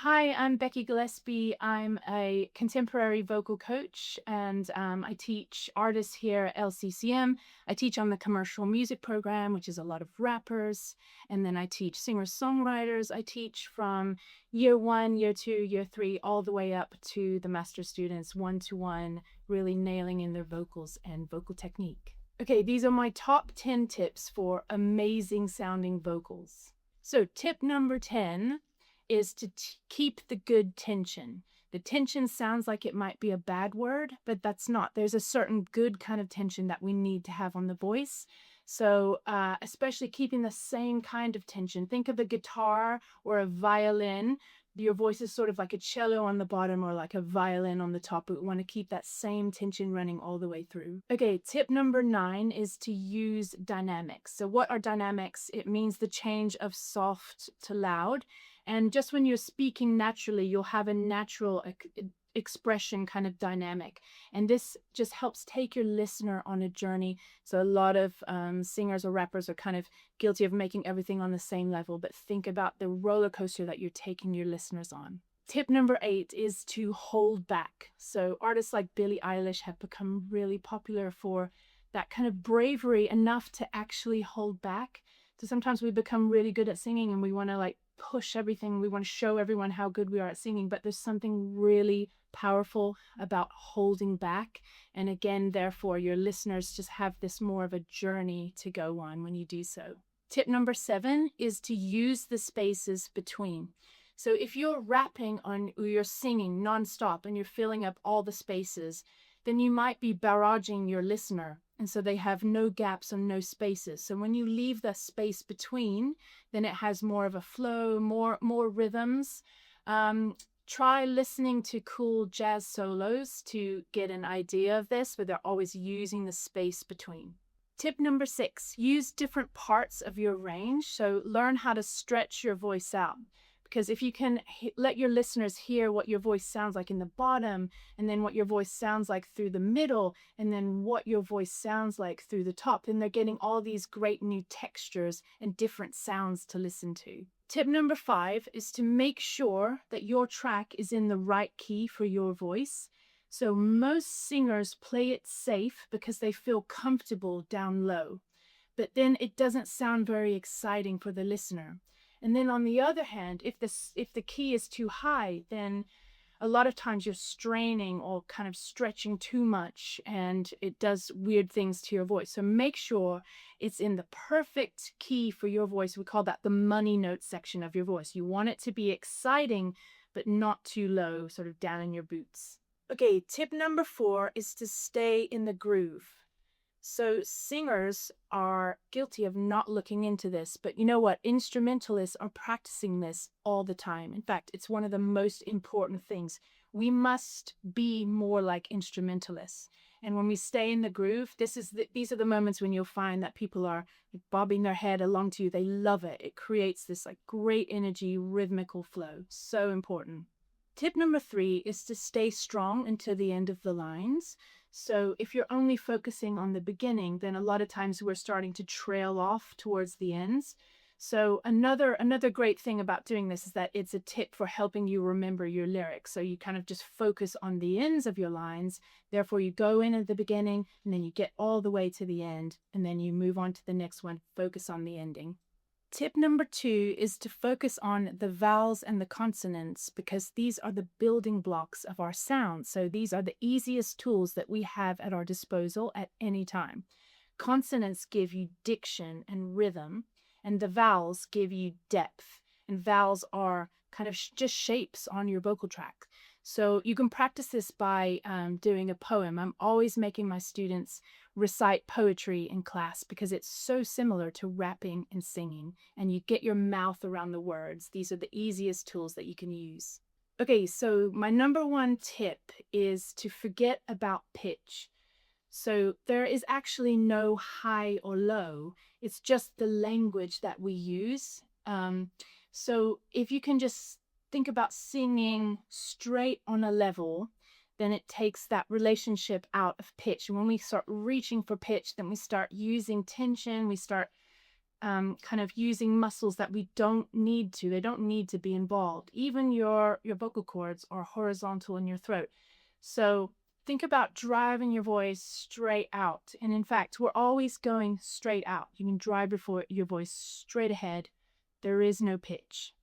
Hi, I'm Becky Gilhespie. I'm a contemporary vocal coach and I teach artists here at LCCM. I teach on the commercial music program, which is a lot of rappers. And then I teach singer-songwriters. I teach from year one, year two, year three, all the way up to the master students, one-to-one, really nailing in their vocals and vocal technique. Okay, these are my top 10 tips for amazing sounding vocals. So tip number 10 is to keep the good tension. The tension sounds like it might be a bad word, but that's not. There's a certain good kind of tension that we need to have on the voice. So especially keeping the same kind of tension. Think of a guitar or a violin. Your voice is sort of like a cello on the bottom or like a violin on the top. We want to keep that same tension running all the way through. Okay, tip number 9 is to use dynamics. So what are dynamics? It means the change of soft to loud. And just when you're speaking naturally, you'll have a natural expression kind of dynamic. And this just helps take your listener on a journey. So a lot of singers or rappers are kind of guilty of making everything on the same level, but think about the roller coaster that you're taking your listeners on. Tip number 8 is to hold back. So artists like Billie Eilish have become really popular for that kind of bravery enough to actually hold back. So sometimes we become really good at singing and we want to like push everything. We want to show everyone how good we are at singing, but there's something really powerful about holding back. And again, therefore, your listeners just have this more of a journey to go on when you do so. Tip number 7 is to use the spaces between. So if you're rapping on, or you're singing nonstop and you're filling up all the spaces, then you might be barraging your listener. And so they have no gaps and no spaces. So when you leave the space between, then it has more of a flow, more rhythms. Try listening to cool jazz solos to get an idea of this, but they're always using the space between. Tip number 6, use different parts of your range. So learn how to stretch your voice out. Because if you can let your listeners hear what your voice sounds like in the bottom, and then what your voice sounds like through the middle, and then what your voice sounds like through the top, then they're getting all these great new textures and different sounds to listen to. Tip number 5 is to make sure that your track is in the right key for your voice. So most singers play it safe because they feel comfortable down low, but then it doesn't sound very exciting for the listener. And then on the other hand, if the key is too high, then a lot of times you're straining or kind of stretching too much and it does weird things to your voice. So make sure it's in the perfect key for your voice. We call that the money note section of your voice. You want it to be exciting, but not too low, sort of down in your boots. Okay, tip number 4 is to stay in the groove. So singers are guilty of not looking into this, but you know what? Instrumentalists are practicing this all the time. In fact, it's one of the most important things. We must be more like instrumentalists. And when we stay in the groove, these are the moments when you'll find that people are bobbing their head along to you. They love it. It creates this like great energy, rhythmical flow. So important. Tip number 3 is to stay strong until the end of the lines. So if you're only focusing on the beginning, then a lot of times we're starting to trail off towards the ends. So another great thing about doing this is that it's a tip for helping you remember your lyrics. So you kind of just focus on the ends of your lines. Therefore, you go in at the beginning and then you get all the way to the end and then you move on to the next one, focus on the ending. Tip number 2 is to focus on the vowels and the consonants because these are the building blocks of our sound. So these are the easiest tools that we have at our disposal at any time. Consonants give you diction and rhythm, and the vowels give you depth. And vowels are kind of just shapes on your vocal track. So you can practice this by doing a poem. I'm always making my students recite poetry in class because it's so similar to rapping and singing, and you get your mouth around the words. These are the easiest tools that you can use. Okay, so my number 1 tip is to forget about pitch. So there is actually no high or low. It's just the language that we use. So if you can just think about singing straight on a level, then it takes that relationship out of pitch. And when we start reaching for pitch, then we start using tension, we start kind of using muscles that we don't need to. They don't need to be involved. Even your vocal cords are horizontal in your throat. So think about driving your voice straight out. And in fact, we're always going straight out. You can drive your voice straight ahead. There is no pitch.